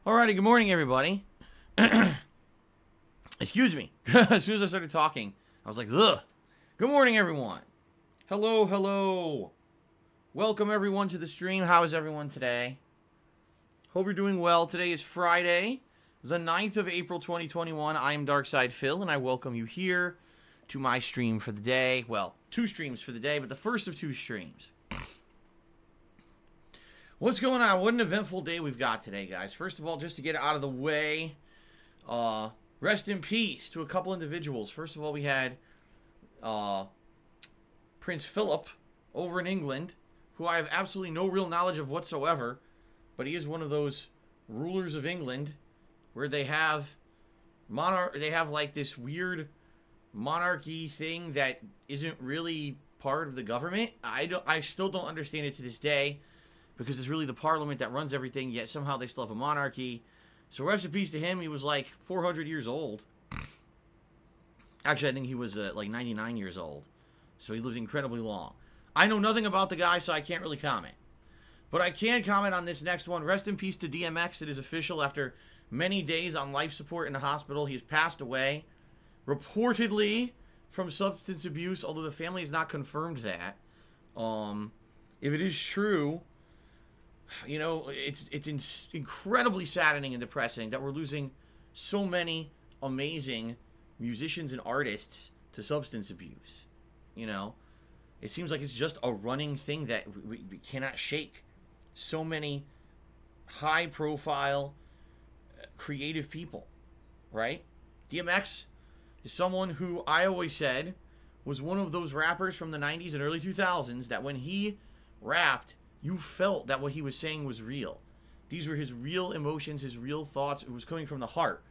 Alrighty, good morning, everybody. Excuse me. As soon as I started talking, I was like, ugh. Good morning, everyone. Hello, hello. Welcome, everyone, to the stream. How is everyone today? Hope you're doing well. Today is Friday, the 9th of April, 2021. I am Darkside Phil, and I welcome you here to my stream for the day. Well, 2 streams for the day, but the first of 2 streams. What's going on? What an eventful day we've got today, guys. First of all, just to get it out of the way, rest in peace to a couple individuals. First of all, we had Prince Philip over in England, who I have absolutely no real knowledge of whatsoever, but he is one of those rulers of England where they have like this weird monarchy thing that isn't really part of the government. I still don't understand it to this day, because it's really the parliament that runs everything, yet somehow they still have a monarchy. So rest in peace to him. He was like 400 years old. Actually, I think he was like 99 years old. So he lived incredibly long. I know nothing about the guy, so I can't really comment. But I can comment on this next one. Rest in peace to DMX. It is official. After many days on life support in the hospital, he's passed away. Reportedly from substance abuse, although the family has not confirmed that. If it is true, you know, it's incredibly saddening and depressing that we're losing so many amazing musicians and artists to substance abuse. You know, it seems like it's just a running thing that we cannot shake. So many high-profile, creative people, right? DMX is someone who I always said was one of those rappers from the 90s and early 2000s that when he rapped, you felt that what he was saying was real. These were his real emotions, his real thoughts. It was coming from the heart.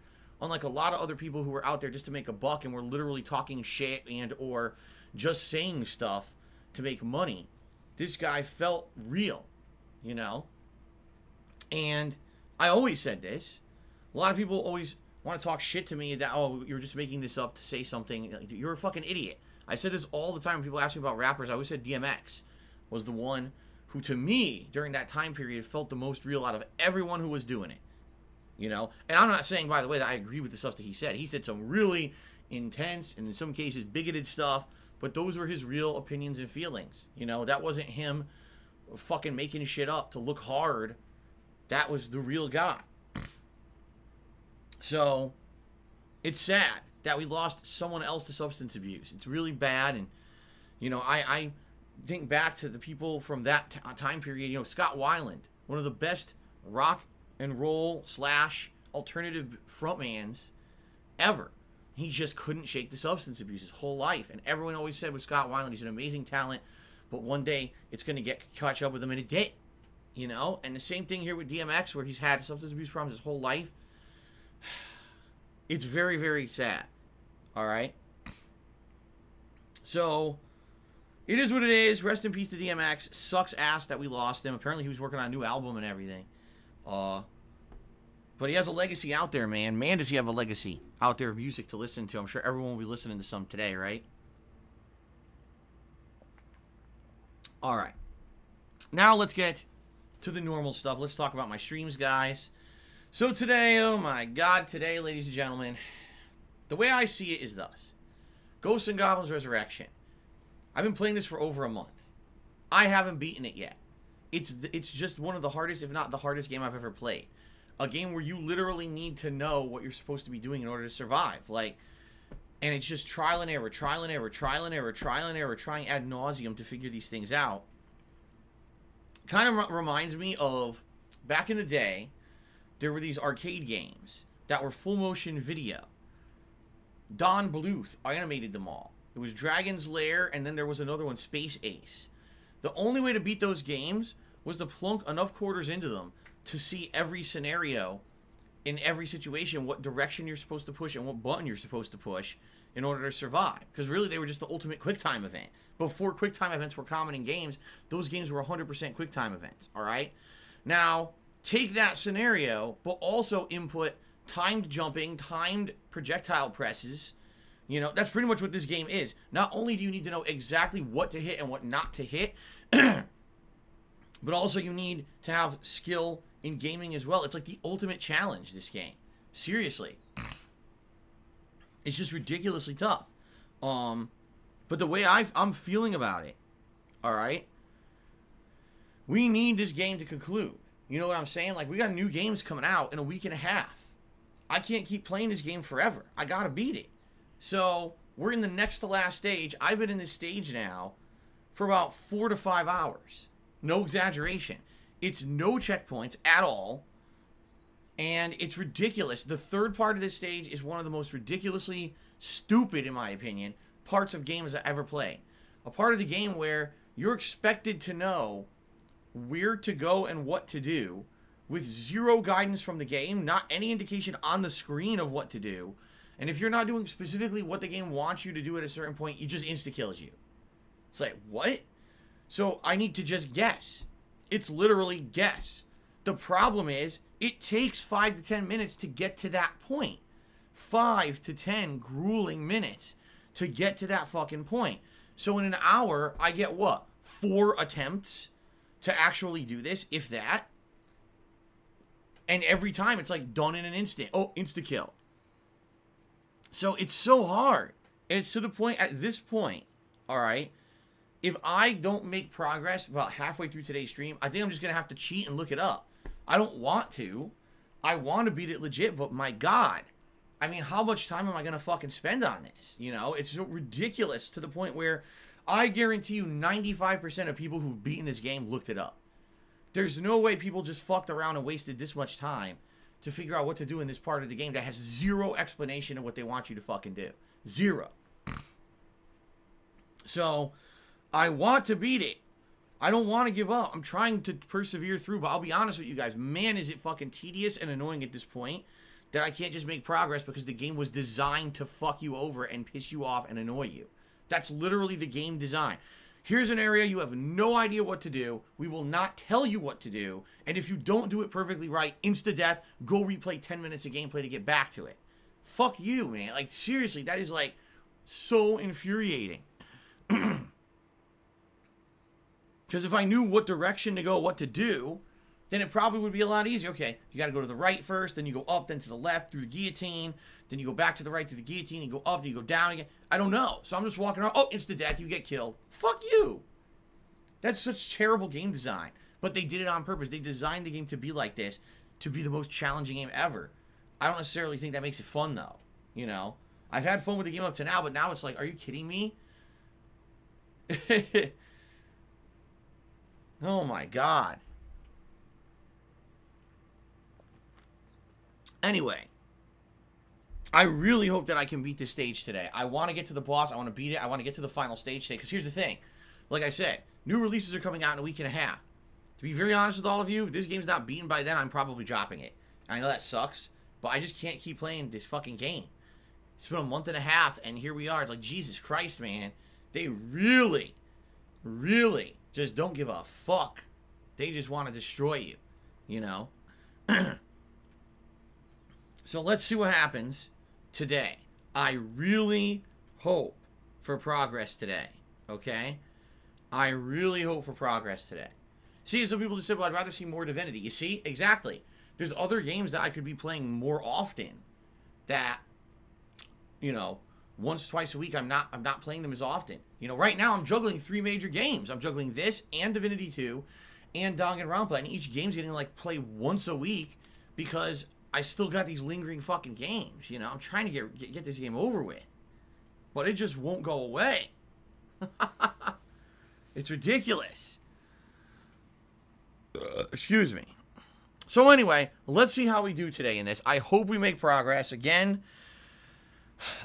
Unlike a lot of other people who were out there just to make a buck and were literally talking shit and or just saying stuff to make money, this guy felt real, you know? And I always said this. A lot of people always want to talk shit to me that, oh, you're just making this up to say something. You're a fucking idiot. I said this all the time when people ask me about rappers. I always said DMX was the one who, to me, during that time period, felt the most real out of everyone who was doing it. You know? And I'm not saying, by the way, that I agree with the stuff that he said. He said some really intense, and in some cases, bigoted stuff, but those were his real opinions and feelings. You know? That wasn't him fucking making shit up to look hard. That was the real guy. So, it's sad that we lost someone else to substance abuse. It's really bad, and, you know, I think back to the people from that time period. You know, Scott Weiland, one of the best rock and roll / alternative frontmans ever. He just couldn't shake the substance abuse his whole life. And everyone always said with Scott Weiland, he's an amazing talent, but one day it's going to catch up with him, and it did. You know? And the same thing here with DMX, where he's had substance abuse problems his whole life. It's very, very sad. All right? So, it is what it is. Rest in peace to DMX. Sucks ass that we lost him. Apparently he was working on a new album and everything. But he has a legacy out there, man. Man, does he have a legacy out there of music to listen to. I'm sure everyone will be listening to some today, right? Alright. Now let's get to the normal stuff. Let's talk about my streams, guys. So today, oh my god, today, ladies and gentlemen, the way I see it is thus. Ghosts and Goblins Resurrection. I've been playing this for over a month. I haven't beaten it yet. It's just one of the hardest, if not the hardest game I've ever played. A game where you literally need to know what you're supposed to be doing in order to survive. Like, and it's just trial and error, trial and error, trial and error, trial and error, trying ad nauseum to figure these things out. Kind of reminds me of, back in the day, there were these arcade games that were full motion video. Don Bluth animated them all. It was Dragon's Lair, and then there was another one, Space Ace. The only way to beat those games was to plunk enough quarters into them to see every scenario, in every situation, what direction you're supposed to push and what button you're supposed to push in order to survive. Because really, they were just the ultimate QuickTime event. Before QuickTime events were common in games, those games were 100% QuickTime events, alright? Now, take that scenario, but also input timed jumping, timed projectile presses. You know, that's pretty much what this game is. Not only do you need to know exactly what to hit and what not to hit, but also you need to have skill in gaming as well. It's like the ultimate challenge, this game. Seriously. It's just ridiculously tough. But the way I'm feeling about it, all right, we need this game to conclude. You know what I'm saying? Like, we got new games coming out in a week and a half. I can't keep playing this game forever. I gotta beat it. So, we're in the next to last stage. I've been in this stage now for about 4 to 5 hours. No exaggeration. It's no checkpoints at all. And it's ridiculous. The third part of this stage is one of the most ridiculously stupid, in my opinion, parts of games I ever play. A part of the game where you're expected to know where to go and what to do with zero guidance from the game, not any indication on the screen of what to do. And if you're not doing specifically what the game wants you to do at a certain point, it just insta-kills you. It's like, what? So I need to just guess. It's literally guess. The problem is, it takes 5 to 10 minutes to get to that point. 5 to 10 grueling minutes to get to that fucking point. So in an hour, I get what? 4 attempts to actually do this, if that. And every time, it's like done in an instant. Oh, insta-kill. So it's so hard. And it's to the point, at this point, all right, if I don't make progress about halfway through today's stream, I think I'm just going to have to cheat and look it up. I don't want to. I want to beat it legit, but my God. I mean, how much time am I going to fucking spend on this? You know, it's so ridiculous to the point where I guarantee you 95% of people who've beaten this game looked it up. There's no way people just fucked around and wasted this much time to figure out what to do in this part of the game that has zero explanation of what they want you to fucking do. Zero. So, I want to beat it. I don't want to give up. I'm trying to persevere through, but I'll be honest with you guys. Man, is it fucking tedious and annoying at this point that I can't just make progress because the game was designed to fuck you over and piss you off and annoy you. That's literally the game design. Here's an area you have no idea what to do. We will not tell you what to do. And if you don't do it perfectly right, insta-death, go replay 10 minutes of gameplay to get back to it. Fuck you, man. Like, seriously, that is, like, so infuriating. Because if I knew what direction to go, what to do, then it probably would be a lot easier. Okay, you got to go to the right first, then you go up, then to the left through the guillotine, then you go back to the right to the guillotine, you go up, then you go down again. I don't know. So I'm just walking around. Oh, insta-death, you get killed. Fuck you. That's such terrible game design. But they did it on purpose. They designed the game to be like this, to be the most challenging game ever. I don't necessarily think that makes it fun, though. You know? I've had fun with the game up to now, but now it's like, are you kidding me? Oh my God. Anyway, I really hope that I can beat this stage today. I want to get to the boss. I want to beat it. I want to get to the final stage today. Because here's the thing. Like I said, new releases are coming out in a week and a half. To be very honest with all of you, if this game's not beaten by then, I'm probably dropping it. I know that sucks, but I just can't keep playing this fucking game. It's been a month and a half, and here we are. It's like, Jesus Christ, man. They really, really just don't give a fuck. They just want to destroy you, you know? So let's see what happens today. I really hope for progress today, okay? I really hope for progress today. See, some people just said, well, I'd rather see more Divinity. You see? Exactly. There's other games that I could be playing more often that, you know, once, twice a week, I'm not playing them as often. You know, right now I'm juggling 3 major games. I'm juggling this and Divinity 2 and Danganronpa, and each game's getting, like, play once a week because I still got these lingering fucking games, you know? I'm trying to get this game over with. But it just won't go away. It's ridiculous. Excuse me. So anyway, let's see how we do today in this. I hope we make progress. Again,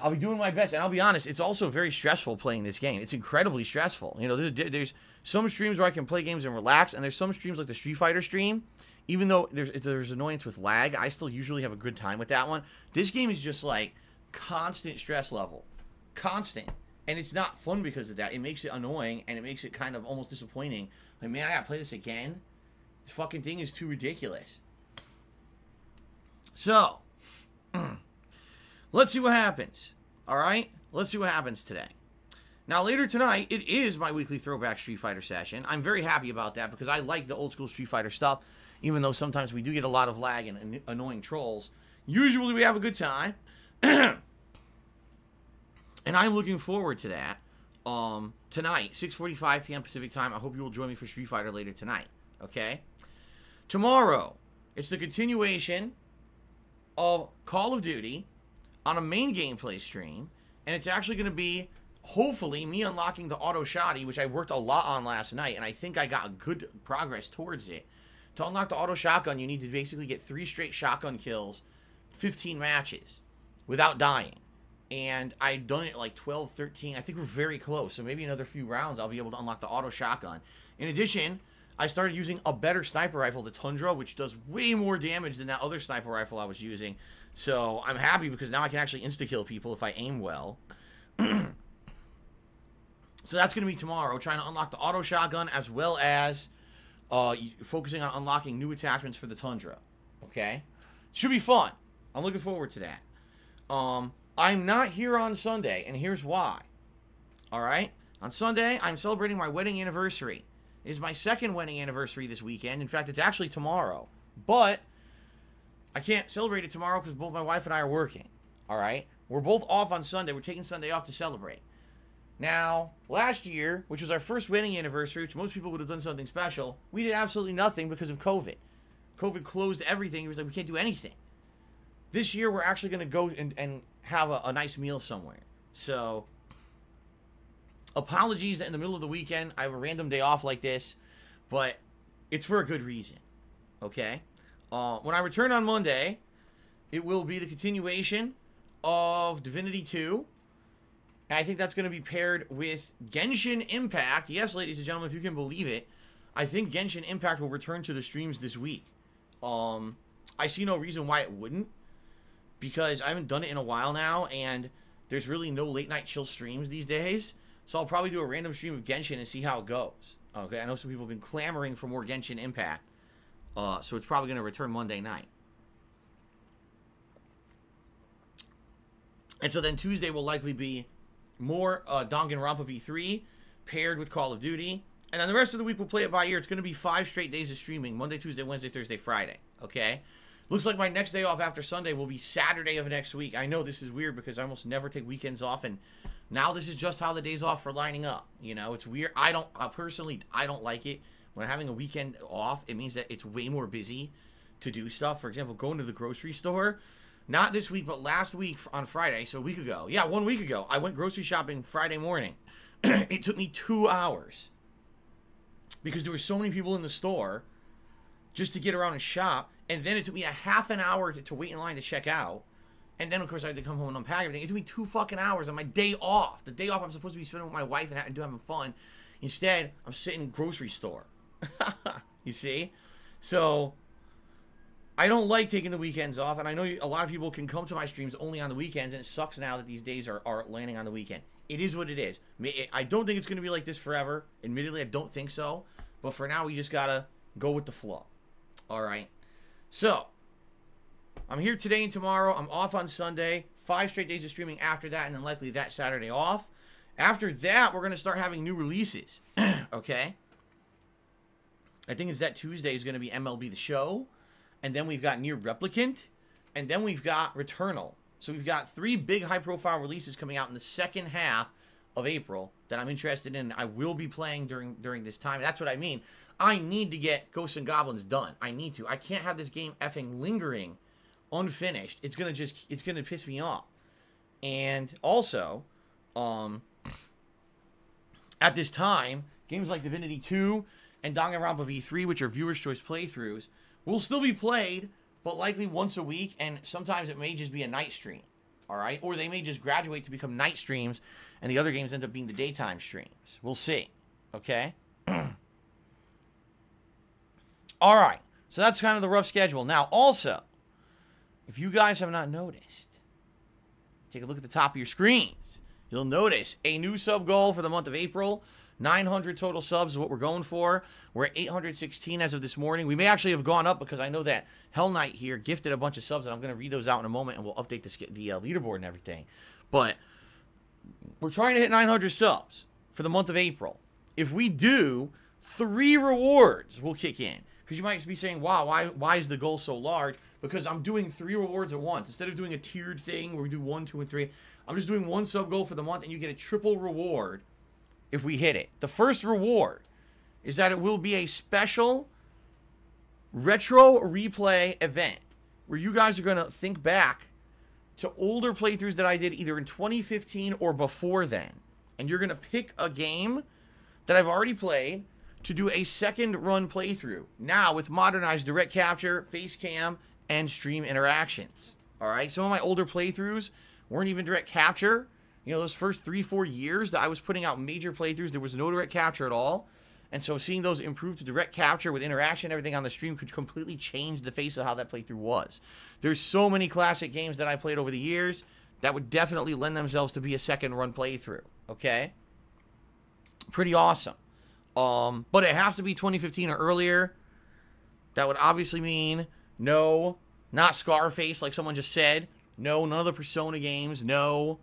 I'll be doing my best. And I'll be honest, it's also very stressful playing this game. It's incredibly stressful. You know, there's some streams where I can play games and relax, and there's some streams like the Street Fighter stream. Even though there's annoyance with lag, I still usually have a good time with that one. This game is just like constant stress level. Constant. And it's not fun because of that. It makes it annoying, and it makes it kind of almost disappointing. Like, man, I gotta play this again? This fucking thing is too ridiculous. So, let's see what happens. Alright? Let's see what happens today. Now, later tonight, it is my weekly throwback Street Fighter session. I'm very happy about that because I like the old school Street Fighter stuff. even though sometimes we do get a lot of lag and annoying trolls. Usually we have a good time. And I'm looking forward to that. Tonight, 6:45 p.m. Pacific time. I hope you will join me for Street Fighter later tonight. Okay? Tomorrow, it's the continuation of Call of Duty on a main gameplay stream. And it's actually going to be, hopefully, me unlocking the auto shotty, which I worked a lot on last night. And I think I got good progress towards it. To unlock the auto shotgun, you need to basically get 3 straight shotgun kills, 15 matches, without dying. And I've done it like 12, 13. I think we're very close. So maybe another few rounds, I'll be able to unlock the auto shotgun. In addition, I started using a better sniper rifle, the Tundra, which does way more damage than that other sniper rifle I was using. So I'm happy because now I can actually insta-kill people if I aim well. So that's going to be tomorrow, trying to unlock the auto shotgun as well as focusing on unlocking new attachments for the Tundra. Okay? Should be fun. I'm looking forward to that. I'm not here on Sunday, and here's why. Alright? On Sunday, I'm celebrating my wedding anniversary. It is my 2nd wedding anniversary this weekend. In fact, it's actually tomorrow. But I can't celebrate it tomorrow because both my wife and I are working. Alright? We're both off on Sunday. We're taking Sunday off to celebrate. Now, last year, which was our first wedding anniversary, which most people would have done something special, we did absolutely nothing because of COVID. COVID closed everything. It was like, we can't do anything. This year, we're actually going to go and have a nice meal somewhere. So, apologies that in the middle of the weekend, I have a random day off like this, but it's for a good reason. Okay? When I return on Monday, it will be the continuation of Divinity 2. And I think that's going to be paired with Genshin Impact. Yes, ladies and gentlemen, if you can believe it, I think Genshin Impact will return to the streams this week. I see no reason why it wouldn't, because I haven't done it in a while now, and there's really no late-night chill streams these days. So I'll probably do a random stream of Genshin and see how it goes. Okay, I know some people have been clamoring for more Genshin Impact. So it's probably going to return Monday night. And so then Tuesday will likely be more Danganronpa V3 paired with Call of Duty. And then the rest of the week we'll play it by ear. It's going to be 5 straight days of streaming. Monday, Tuesday, Wednesday, Thursday, Friday. Okay? Looks like my next day off after Sunday will be Saturday of next week. I know this is weird because I almost never take weekends off, and now this is just how the days off are lining up. You know, it's weird. Personally, I don't like it. When having a weekend off, it means that it's way more busy to do stuff. For example, going to the grocery store. Not this week, but last week on Friday, so a week ago. Yeah, 1 week ago. I went grocery shopping Friday morning. It took me 2 hours. Because there were so many people in the store just to get around and shop. And then it took me a half an hour to wait in line to check out. And then, of course, I had to come home and unpack everything. It took me 2 fucking hours on my day off. The day off I'm supposed to be spending with my wife and having fun. Instead, I'm sitting in a grocery store. You see? So, I don't like taking the weekends off. And I know a lot of people can come to my streams only on the weekends. And it sucks now that these days are landing on the weekend. It is what it is. I don't think it's going to be like this forever. Admittedly, I don't think so. But for now, we just got to go with the flow. All right? So, I'm here today and tomorrow. I'm off on Sunday. 5 straight days of streaming after that, and then likely that Saturday off. After that, we're going to start having new releases. Okay? I think it's that Tuesday is going to be MLB The Show. And then we've got Nier Replicant. And then we've got Returnal. So we've got 3 big high-profile releases coming out in the second half of April that I'm interested in. I will be playing during this time. That's what I mean. I need to get Ghosts and Goblins done. I need to. I can't have this game effing lingering unfinished. It's gonna piss me off. And also, at this time, games like Divinity 2 and Danganronpa V3, which are viewers' choice playthroughs, will still be played, but likely once a week, and sometimes it may just be a night stream. Alright? Or they may just graduate to become night streams, and the other games end up being the daytime streams. We'll see. Okay? Alright. So that's kind of the rough schedule. Now, also, if you guys have not noticed, take a look at the top of your screens. You'll notice a new sub goal for the month of April. 900 total subs is what we're going for. We're at 816 as of this morning. We may actually have gone up because I know that Hell Knight here gifted a bunch of subs, and I'm going to read those out in a moment, and we'll update the leaderboard and everything. But we're trying to hit 900 subs for the month of April. If we do, 3 rewards will kick in. Because you might be saying, wow, why is the goal so large? Because I'm doing 3 rewards at once. Instead of doing a tiered thing where we do 1, 2, and 3, I'm just doing 1 sub goal for the month, and you get a triple reward if we hit it. The first reward is that it will be a special retro replay event where you guys are going to think back to older playthroughs that I did either in 2015 or before then. And you're going to pick a game that I've already played to do a second run playthrough. Now with modernized direct capture, face cam, and stream interactions. Alright, some of my older playthroughs weren't even direct capture. You know, those first 3-4 years that I was putting out major playthroughs, there was no direct capture at all. And so seeing those improve to direct capture with interaction, everything on the stream could completely change the face of how that playthrough was. There's so many classic games that I played over the years that would definitely lend themselves to be a second run playthrough. Okay? Pretty awesome. But it has to be 2015 or earlier. That would obviously mean no, not Scarface like someone just said. No, none of the Persona games. No,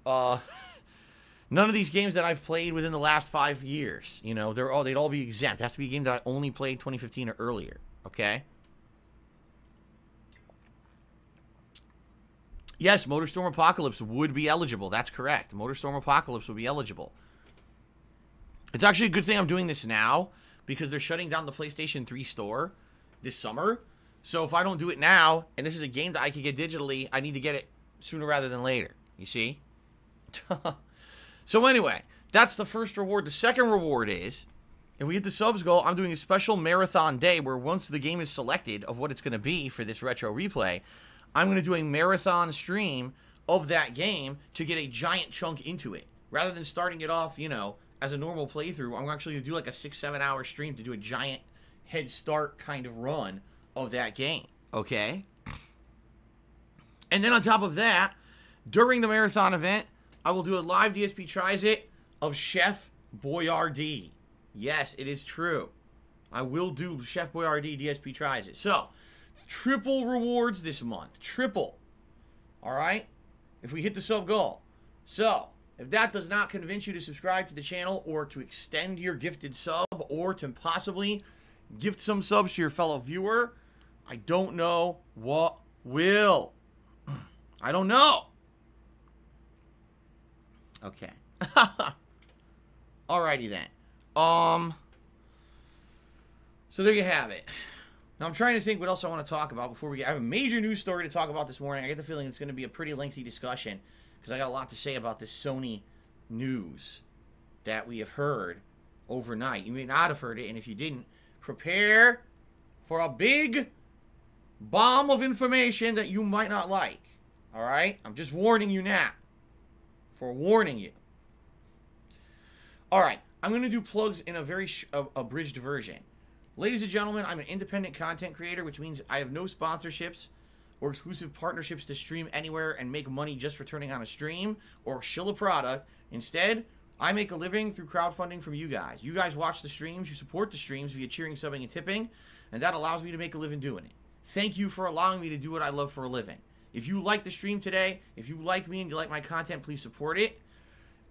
none of these games that I've played within the last 5 years. You know, they'd all be exempt. It has to be a game that I only played 2015 or earlier. Okay? Yes, MotorStorm Apocalypse would be eligible. That's correct. MotorStorm Apocalypse would be eligible. It's actually a good thing I'm doing this now because they're shutting down the PlayStation 3 store this summer. So if I don't do it now, and this is a game that I could get digitally, I need to get it sooner rather than later. You see? So anyway, that's the first reward. The second reward is, if we hit the subs goal, I'm doing a special marathon day where once the game is selected of what it's going to be for this retro replay, I'm going to do a marathon stream of that game to get a giant chunk into it. Rather than starting it off, you know, as a normal playthrough, I'm actually going to do like a 6-7 hour stream to do a giant head start kind of run of that game. Okay? And then on top of that, during the marathon event, I will do a live DSP Tries It of Chef Boyardee. Yes, it is true. I will do Chef Boyardee DSP Tries It. So, triple rewards this month. Triple. Alright? If we hit the sub goal. So, if that does not convince you to subscribe to the channel or to extend your gifted sub or to possibly gift some subs to your fellow viewer, I don't know what will. I don't know. Okay. Alrighty then. So there you have it. Now I'm trying to think what else I want to talk about before we get... I have a major news story to talk about this morning. I get the feeling it's going to be a pretty lengthy discussion because I got a lot to say about this Sony news that we have heard overnight. You may not have heard it, and if you didn't, prepare for a big bomb of information that you might not like. Alright? I'm just warning you now. Forewarning you. Alright, I'm going to do plugs in a very abridged version. Ladies and gentlemen, I'm an independent content creator, which means I have no sponsorships or exclusive partnerships to stream anywhere and make money just for turning on a stream or shill a product. Instead, I make a living through crowdfunding from you guys. You guys watch the streams, you support the streams via cheering, subbing, and tipping, and that allows me to make a living doing it. Thank you for allowing me to do what I love for a living. If you like the stream today, if you like me and you like my content, please support it.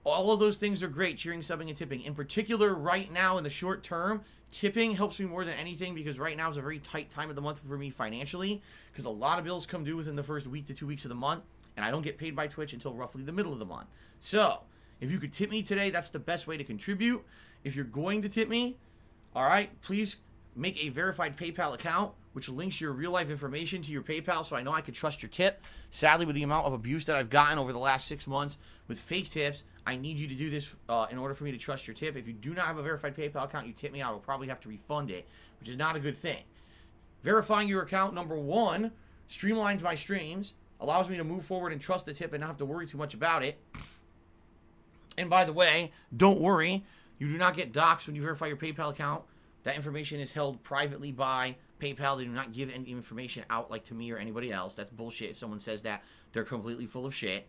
All of those things are great, cheering, subbing, and tipping. In particular, right now in the short term, tipping helps me more than anything because right now is a very tight time of the month for me financially because a lot of bills come due within the first week to 2 weeks of the month, and I don't get paid by Twitch until roughly the middle of the month. So, if you could tip me today, that's the best way to contribute. If you're going to tip me, alright, please make a verified PayPal account, which links your real-life information to your PayPal so I know I can trust your tip. Sadly, with the amount of abuse that I've gotten over the last 6 months with fake tips, I need you to do this in order for me to trust your tip. If you do not have a verified PayPal account, you tip me, I will probably have to refund it, which is not a good thing. Verifying your account, number one, streamlines my streams, allows me to move forward and trust the tip and not have to worry too much about it. And by the way, don't worry, you do not get doxxed when you verify your PayPal account. That information is held privately by PayPal. They do not give any information out like to me or anybody else. That's bullshit. If someone says that, they're completely full of shit.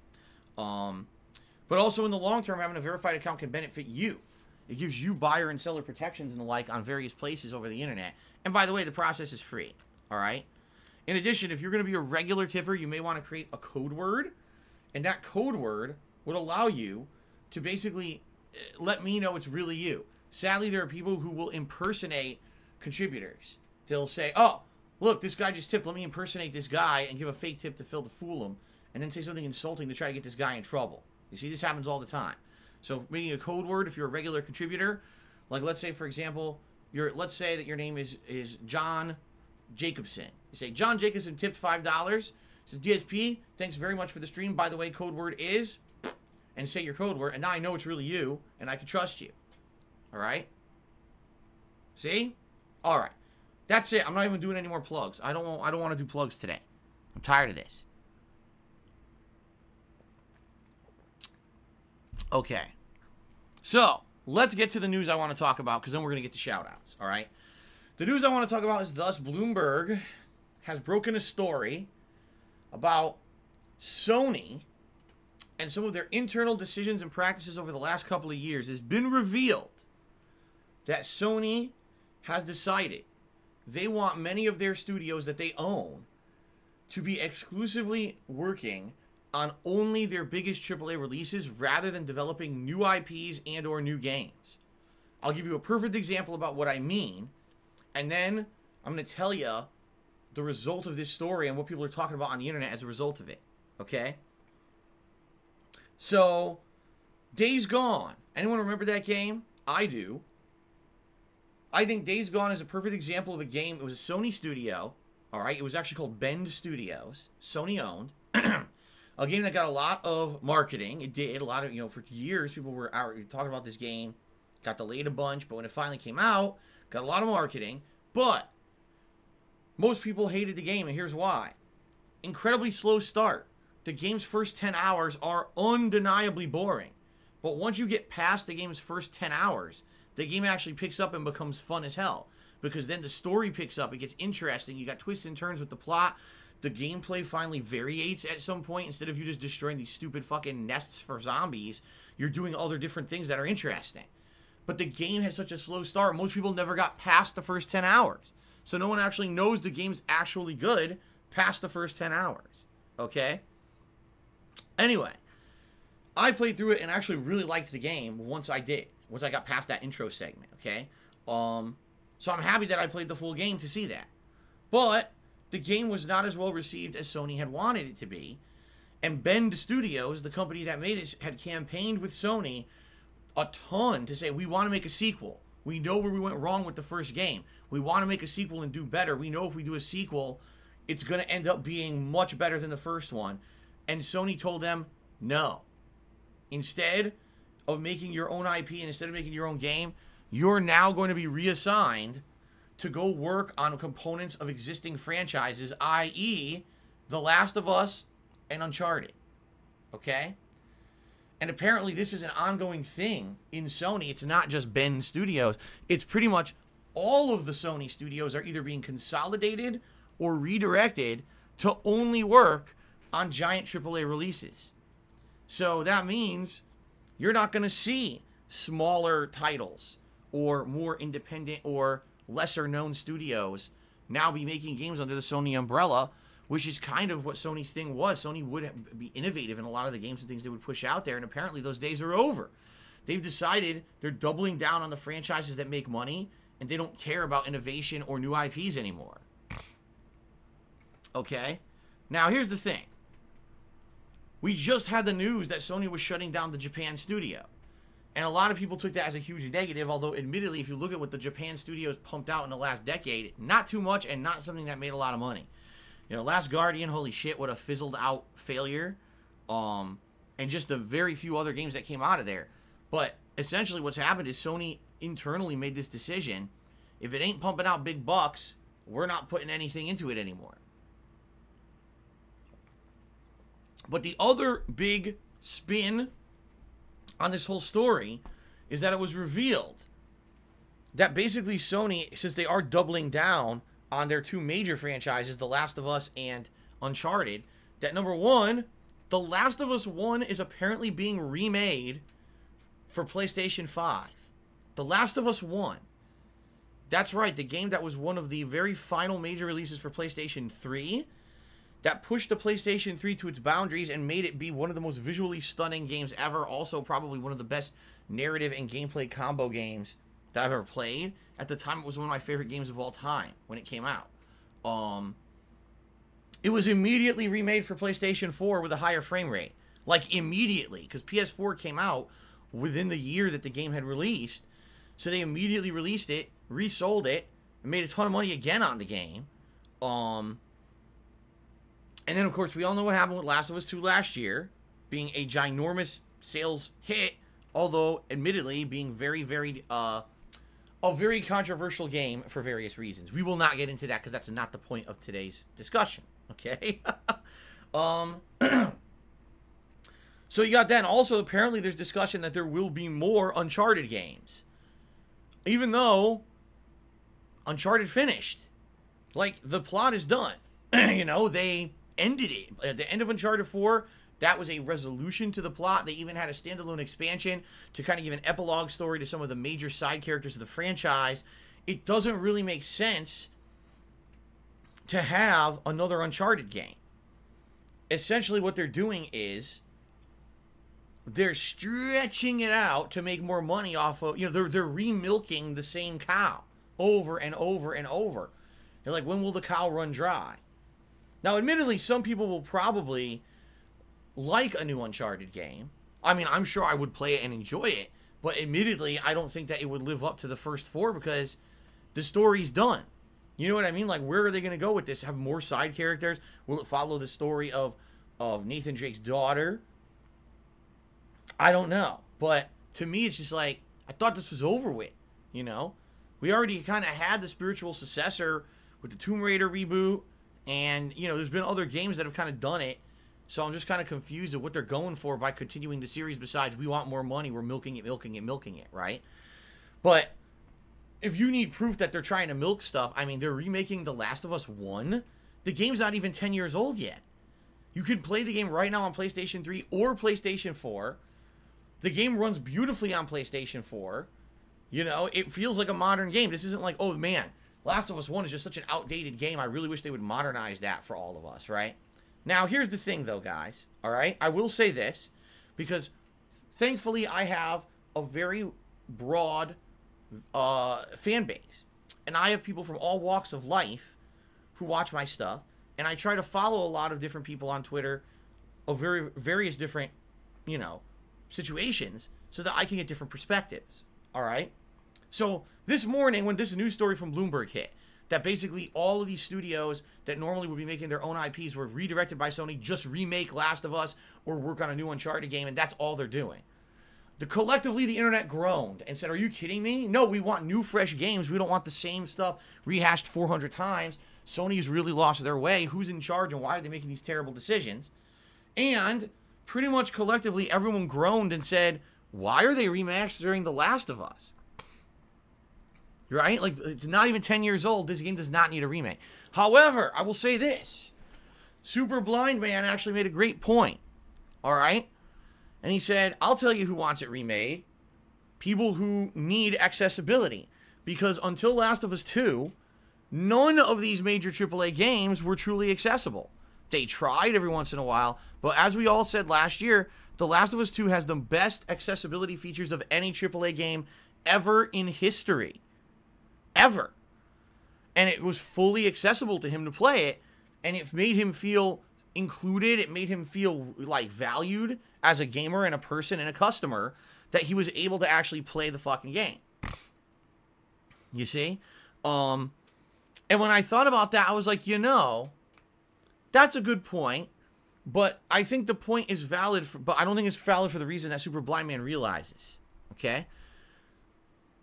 But also in the long term, having a verified account can benefit you. It gives you buyer and seller protections and the like on various places over the internet. And by the way, the process is free. Alright? In addition, if you're going to be a regular tipper, you may want to create a code word. And that code word would allow you to basically let me know it's really you. Sadly, there are people who will impersonate contributors they'll say, oh, look, this guy just tipped. Let me impersonate this guy and give a fake tip to fool him, and then say something insulting to try to get this guy in trouble. You see, this happens all the time. So making a code word, if you're a regular contributor, like let's say, for example, let's say that your name is John Jacobson. You say, John Jacobson tipped $5. Says, DSP, thanks very much for the stream. By the way, code word is, and say your code word, and now I know it's really you, and I can trust you. All right? See? All right. That's it. I'm not even doing any more plugs. I don't want to do plugs today. I'm tired of this. Okay. So, let's get to the news I want to talk about, because then we're going to get to shout-outs. All right? The news I want to talk about is thus Bloomberg has broken a story about Sony and some of their internal decisions and practices over the last couple of years. It's been revealed that Sony has decided they want many of their studios that they own to be exclusively working on only their biggest AAA releases rather than developing new IPs and or new games. I'll give you a perfect example about what I mean, and then I'm going to tell you the result of this story and what people are talking about on the internet as a result of it. Okay? So, Days Gone. Anyone remember that game? I do. I think Days Gone is a perfect example of a game. It was a Sony studio. Alright? It was actually called Bend Studios. Sony owned. A game that got a lot of marketing. It did. A lot of, for years, people were talking about this game. Got delayed a bunch, but when it finally came out, got a lot of marketing. But most people hated the game, and here's why. Incredibly slow start. The game's first 10 hours are undeniably boring. But once you get past the game's first 10 hours, the game actually picks up and becomes fun as hell. Because then the story picks up, it gets interesting, you got twists and turns with the plot, the gameplay finally variates at some point. Instead of you just destroying these stupid fucking nests for zombies, you're doing other different things that are interesting. But the game has such a slow start, most people never got past the first 10 hours. So no one actually knows the game's actually good past the first 10 hours. Okay? Anyway, I played through it and actually really liked the game once I did. Once I got past that intro segment, okay? So I'm happy that I played the full game to see that. But the game was not as well received as Sony had wanted it to be. And Bend Studios, the company that made it, had campaigned with Sony a ton to say, we want to make a sequel. We know where we went wrong with the first game. We want to make a sequel and do better. We know if we do a sequel, it's going to end up being much better than the first one. And Sony told them, no. Instead of making your own IP and instead of making your own game, you're now going to be reassigned to go work on components of existing franchises, i.e. The Last of Us and Uncharted. Okay? And apparently this is an ongoing thing in Sony. It's not just Bend Studios. It's pretty much all of the Sony studios are either being consolidated or redirected to only work on giant AAA releases. So that means you're not going to see smaller titles or more independent or lesser known studios now be making games under the Sony umbrella, which is kind of what Sony's thing was. Sony would be innovative in a lot of the games and things they would push out there, and apparently those days are over. They've decided they're doubling down on the franchises that make money, and they don't care about innovation or new IPs anymore. Okay? Now, here's the thing. We just had the news that Sony was shutting down the Japan studio. And a lot of people took that as a huge negative, although admittedly, if you look at what the Japan studios pumped out in the last decade, not too much and not something that made a lot of money. Last Guardian, holy shit, what a fizzled out failure. And just the very few other games that came out of there. But essentially what's happened is Sony internally made this decision. If it ain't pumping out big bucks, we're not putting anything into it anymore. But the other big spin on this whole story is that it was revealed that basically Sony, since they are doubling down on their two major franchises, The Last of Us and Uncharted, that number one, The Last of Us 1 is apparently being remade for PlayStation 5. The Last of Us 1. That's right, the game that was one of the very final major releases for PlayStation 3, that pushed the PlayStation 3 to its boundaries and made it be one of the most visually stunning games ever. Also, probably one of the best narrative and gameplay combo games that I've ever played. At the time, it was one of my favorite games of all time when it came out. It was immediately remade for PlayStation 4 with a higher frame rate. Like, immediately. Because PS4 came out within the year that the game had released. So they immediately released it, resold it, and made a ton of money again on the game. And then, of course, we all know what happened with Last of Us 2 last year. Being a ginormous sales hit. Although, admittedly, being very, very... a very controversial game for various reasons. We will not get into that because that's not the point of today's discussion. Okay? So you got that. And also, apparently, there's discussion that there will be more Uncharted games. Even though Uncharted finished. Like, the plot is done. You know, they ended it. At the end of Uncharted 4, that was a resolution to the plot. They even had a standalone expansion to kind of give an epilogue story to some of the major side characters of the franchise. It doesn't really make sense to have another Uncharted game. Essentially, what they're doing is they're stretching it out to make more money off of, you know, they're remilking the same cow over and over and over. They're like, when will the cow run dry? Now, admittedly, some people will probably like a new Uncharted game. I mean, I'm sure I would play it and enjoy it, but admittedly, I don't think that it would live up to the first 4 because the story's done. You know what I mean? Like, where are they going to go with this? Have more side characters? Will it follow the story of Nathan Drake's daughter? I don't know. But to me, it's just like, I thought this was over with, you know? We already kind of had the spiritual successor with the Tomb Raider reboot, and, you know, there's been other games that have kind of done it. So I'm just kind of confused at what they're going for by continuing the series besides we want more money, we're milking it, right? But if you need proof that they're trying to milk stuff, I mean, they're remaking The Last of Us 1. The game's not even 10 years old yet. You can play the game right now on PlayStation 3 or PlayStation 4. The game runs beautifully on PlayStation 4. You know, it feels like a modern game. This isn't like, oh man, Last of Us 1 is just such an outdated game. I really wish they would modernize that for all of us, right? Now, here's the thing, though, guys. All right? I will say this, because thankfully I have a very broad fan base. And I have people from all walks of life who watch my stuff. And I try to follow a lot of different people on Twitter of various different, you know, situations so that I can get different perspectives. All right? So, this morning, when this news story from Bloomberg hit, that basically all of these studios that normally would be making their own IPs were redirected by Sony, just remake Last of Us or work on a new Uncharted game, and that's all they're doing. Collectively, the internet groaned and said, are you kidding me? No, we want new, fresh games. We don't want the same stuff rehashed 400 times. Sony's really lost their way. Who's in charge and why are they making these terrible decisions? And pretty much collectively, everyone groaned and said, why are they remastering The Last of Us? Right? Like, it's not even 10 years old. This game does not need a remake. However, I will say this. Super Blind Man actually made a great point. All right? And he said, I'll tell you who wants it remade. People who need accessibility. Because until Last of Us 2, none of these major AAA games were truly accessible. They tried every once in a while. But as we all said last year, The Last of Us 2 has the best accessibility features of any AAA game ever in history. Ever. And it was fully accessible to him to play it, and it made him feel included. It made him feel like valued as a gamer and a person and a customer, that he was able to actually play the fucking game. You see? And when I thought about that, I was like, you know, that's a good point, but I think the point is valid, but I don't think it's valid for the reason that Super Blind Man realizes. Okay?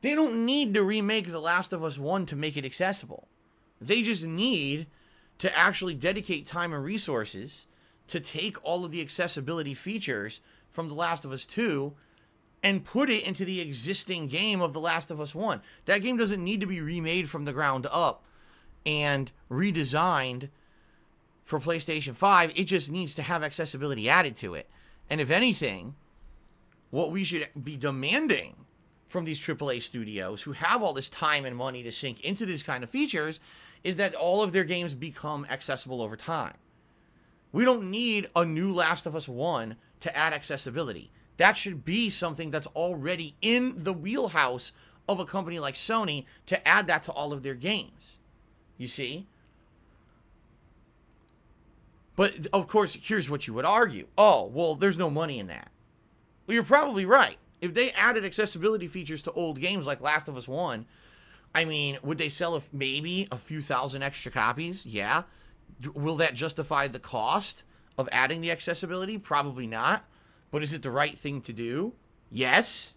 They don't need to remake The Last of Us 1 to make it accessible. They just need to actually dedicate time and resources to take all of the accessibility features from The Last of Us 2 and put it into the existing game of The Last of Us 1. That game doesn't need to be remade from the ground up and redesigned for PlayStation 5. It just needs to have accessibility added to it. And if anything, what we should be demanding from these AAA studios who have all this time and money to sink into these kind of features is that all of their games become accessible over time. We don't need a new Last of Us 1 to add accessibility. That should be something that's already in the wheelhouse of a company like Sony to add that to all of their games. You see? But, of course, here's what you would argue. Oh, well, there's no money in that. Well, you're probably right. If they added accessibility features to old games like Last of Us 1, I mean, would they sell maybe a few thousand extra copies? Yeah. Will that justify the cost of adding the accessibility? Probably not. But is it the right thing to do? Yes.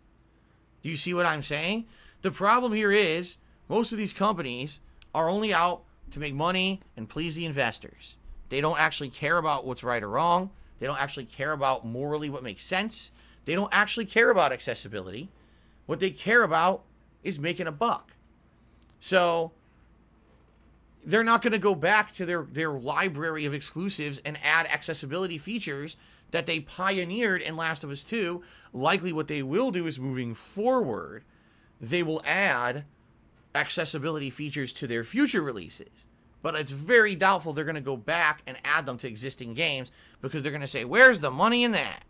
Do you see what I'm saying? The problem here is most of these companies are only out to make money and please the investors. They don't actually care about what's right or wrong. They don't actually care about morally what makes sense. They don't actually care about accessibility. What they care about is making a buck. So they're not going to go back to their library of exclusives and add accessibility features that they pioneered in Last of Us 2. Likely what they will do is moving forward, they will add accessibility features to their future releases. But it's very doubtful they're going to go back and add them to existing games because they're going to say, where's the money in that?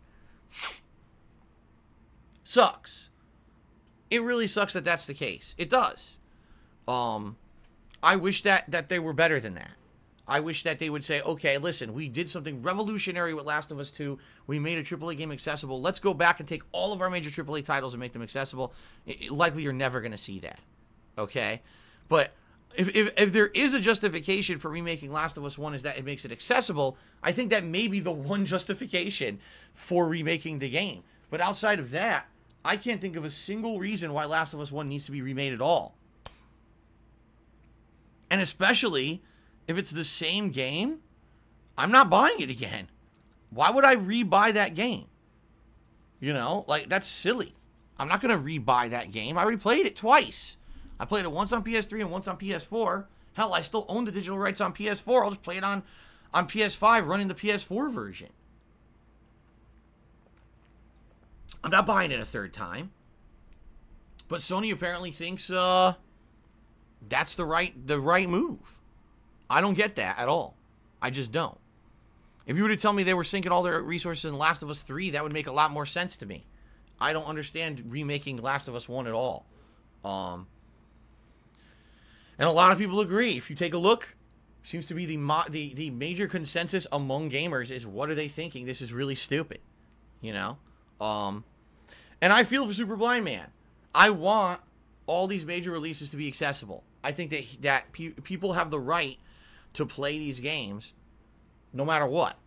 Sucks. It really sucks that that's the case. It does. I wish that they were better than that. I wish that they would say, okay, listen, we did something revolutionary with Last of Us 2. We made a AAA game accessible. Let's go back and take all of our major AAA titles and make them accessible. Likely you're never going to see that. Okay? But if there is a justification for remaking Last of Us 1 is that it makes it accessible, I think that may be the one justification for remaking the game. But outside of that, I can't think of a single reason why Last of Us 1 needs to be remade at all. And especially if it's the same game, I'm not buying it again. Why would I rebuy that game? You know, like, that's silly. I'm not going to rebuy that game. I already played it twice. I played it once on PS3 and once on PS4. Hell, I still own the digital rights on PS4. I'll just play it on PS5 running the PS4 version. I'm not buying it a third time. But Sony apparently thinks that's the right move. I don't get that at all. I just don't. If you were to tell me they were sinking all their resources in Last of Us 3, that would make a lot more sense to me. I don't understand remaking Last of Us 1 at all. And a lot of people agree. If you take a look, seems to be the major consensus among gamers is, what are they thinking? This is really stupid. You know? And I feel for Super Blind Man. I want all these major releases to be accessible. I think that people have the right to play these games no matter what.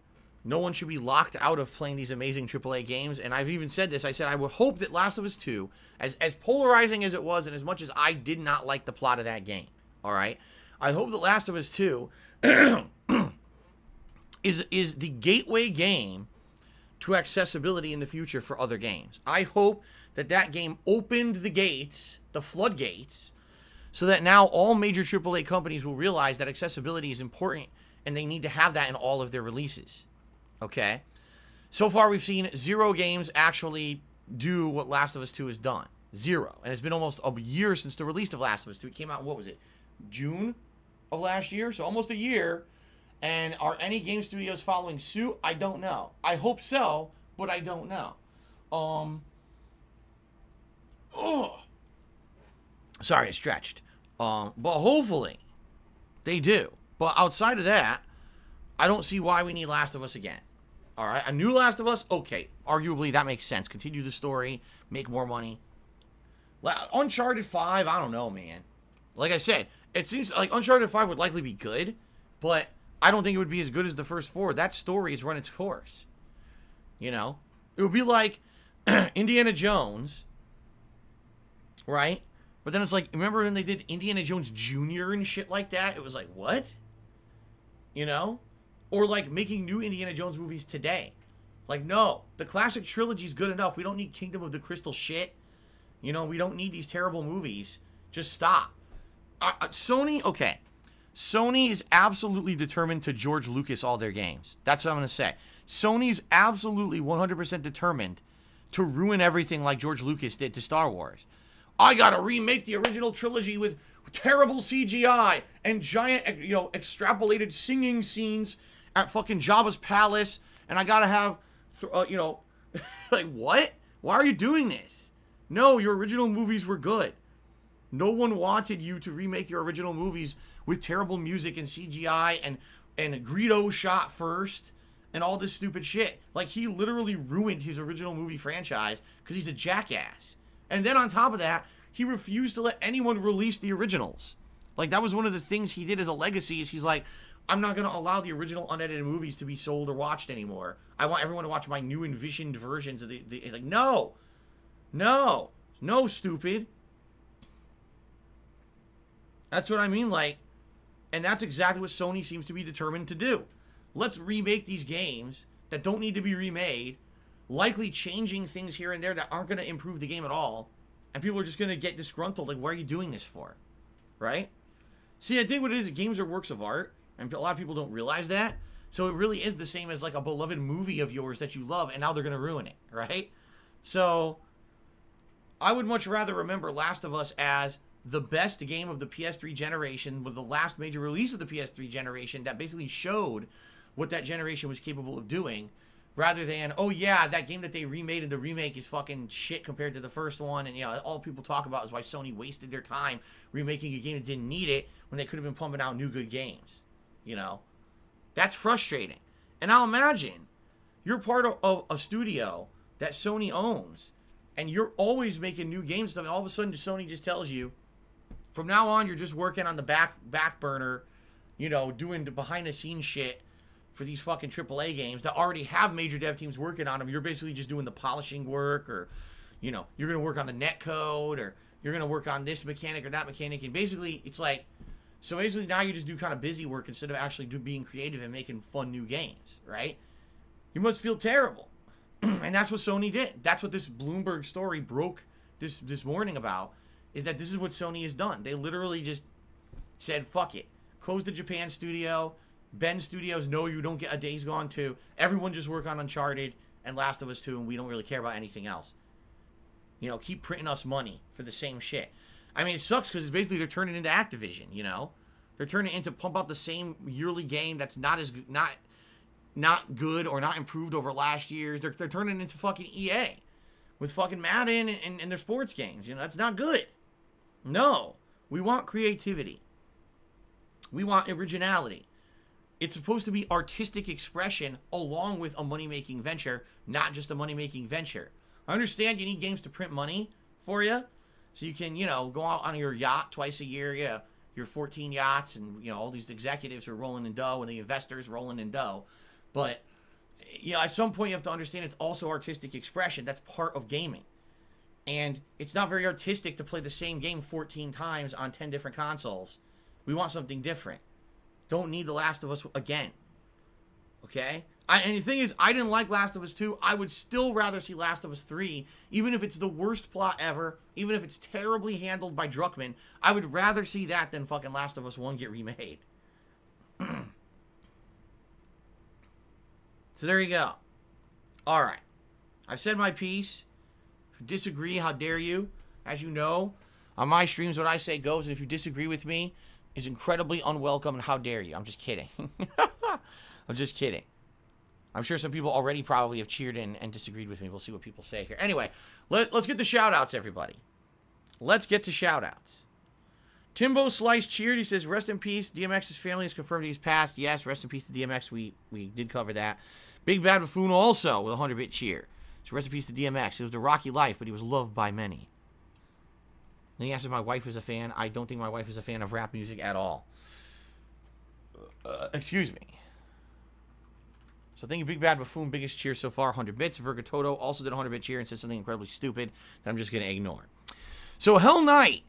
No one should be locked out of playing these amazing AAA games. And I've even said this. I said I would hope that Last of Us 2, as polarizing as it was and as much as I did not like the plot of that game, all right, I hope that Last of Us 2 is the gateway game to accessibility in the future for other games. I hope that game opened the gates, the floodgates, so that now all major AAA companies will realize that accessibility is important and they need to have that in all of their releases. Okay? So far, we've seen 0 games actually do what Last of Us 2 has done. 0. And it's been almost a year since the release of Last of Us 2. It came out, what was it? June of last year? So almost a year. And are any game studios following suit? I don't know. I hope so, but I don't know. Sorry, I stretched. But hopefully they do. But outside of that, I don't see why we need Last of Us again. All right, a new Last of Us, okay. Arguably, that makes sense. Continue the story, make more money. Uncharted 5, I don't know, man. Like I said, it seems like Uncharted 5 would likely be good, but I don't think it would be as good as the first 4. That story has run its course. You know? It would be like Indiana Jones, right? But then it's like, remember when they did Indiana Jones Jr. and shit like that? It was like, what? You know? Or like making new Indiana Jones movies today. Like, no, the classic trilogy is good enough. We don't need Kingdom of the Crystal shit. You know, we don't need these terrible movies. Just stop. Sony, okay. Sony is absolutely determined to George Lucas all their games. That's what I'm going to say. Sony is absolutely 100% determined to ruin everything like George Lucas did to Star Wars. I gotta remake the original trilogy with terrible CGI and giant, you know, extrapolated singing scenes at fucking Jabba's palace, and I gotta have, you know, like, what? Why are you doing this? No, your original movies were good. No one wanted you to remake your original movies with terrible music and CGI and Greedo shot first and all this stupid shit. Like, he literally ruined his original movie franchise because he's a jackass. And then on top of that, he refused to let anyone release the originals. Like, that was one of the things he did as a legacy, is he's like, I'm not going to allow the original unedited movies to be sold or watched anymore. I want everyone to watch my new envisioned versions of the it's like, no. No. No, stupid. That's what I mean, like, and that's exactly what Sony seems to be determined to do. Let's remake these games that don't need to be remade, likely changing things here and there that aren't going to improve the game at all, and people are just going to get disgruntled, like, why are you doing this for? Right? See, I think what it is, games are works of art, and a lot of people don't realize that, so it really is the same as, like, a beloved movie of yours that you love, and now they're going to ruin it, right? So, I would much rather remember Last of Us as the best game of the PS3 generation, with the last major release of the PS3 generation that basically showed what that generation was capable of doing, rather than, oh yeah, that game that they remade in the remake is fucking shit compared to the first one, and, you know, all people talk about is why Sony wasted their time remaking a game that didn't need it when they could have been pumping out new good games, you know? That's frustrating. And now imagine, you're part of a studio that Sony owns, and you're always making new game stuff, and all of a sudden Sony just tells you, from now on, you're just working on the back burner, you know, doing the behind-the-scenes shit for these fucking AAA games that already have major dev teams working on them. You're basically just doing the polishing work, or, you know, you're going to work on the net code, or you're going to work on this mechanic or that mechanic. And basically, it's like, so basically now you just do kind of busy work instead of actually being creative and making fun new games, right? You must feel terrible. And that's what Sony did. That's what this Bloomberg story broke this morning about, is that this is what Sony has done. They literally just said, fuck it. Close the Japan studio. Bend Studios, no, you don't get a Days Gone 2. Everyone just work on Uncharted and Last of Us 2, and we don't really care about anything else. You know, keep printing us money for the same shit. I mean, it sucks because it's basically they're turning into Activision, you know? They're turning into pump out the same yearly game that's not as not good or not improved over last year's. They're turning into fucking EA with fucking Madden and their sports games. You know, that's not good. No. We want creativity. We want originality. It's supposed to be artistic expression along with a money-making venture, not just a money-making venture. I understand you need games to print money for you, so you can, you know, go out on your yacht twice a year, yeah, your 14 yachts, and, you know, all these executives are rolling in dough, and the investors rolling in dough. But, you know, at some point you have to understand it's also artistic expression. That's part of gaming. And it's not very artistic to play the same game 14 times on 10 different consoles. We want something different. Don't need The Last of Us again. Okay? And the thing is, I didn't like Last of Us 2. I would still rather see Last of Us 3, even if it's the worst plot ever, even if it's terribly handled by Druckmann. I would rather see that than fucking Last of Us 1 get remade. So there you go. Alright. I've said my piece. If you disagree, how dare you? As you know, on my streams, what I say goes, and if you disagree with me, is incredibly unwelcome, and how dare you? I'm just kidding. I'm just kidding. I'm sure some people already probably have cheered in and disagreed with me. We'll see what people say here. Anyway, let's get to shout-outs, everybody. Let's get to shout-outs. Timbo Slice cheered. He says, rest in peace. DMX's family has confirmed he's passed. Yes, rest in peace to DMX. We did cover that. Big Bad Buffoon also with a 100-bit cheer. So rest in peace to DMX. It was a rocky life, but he was loved by many. And he asked if my wife is a fan. I don't think my wife is a fan of rap music at all. Excuse me. So thank you, Big Bad Buffoon. Biggest cheer so far, 100 bits. Virgatoto also did a 100-bit cheer and said something incredibly stupid that I'm just going to ignore. So Hell Knight.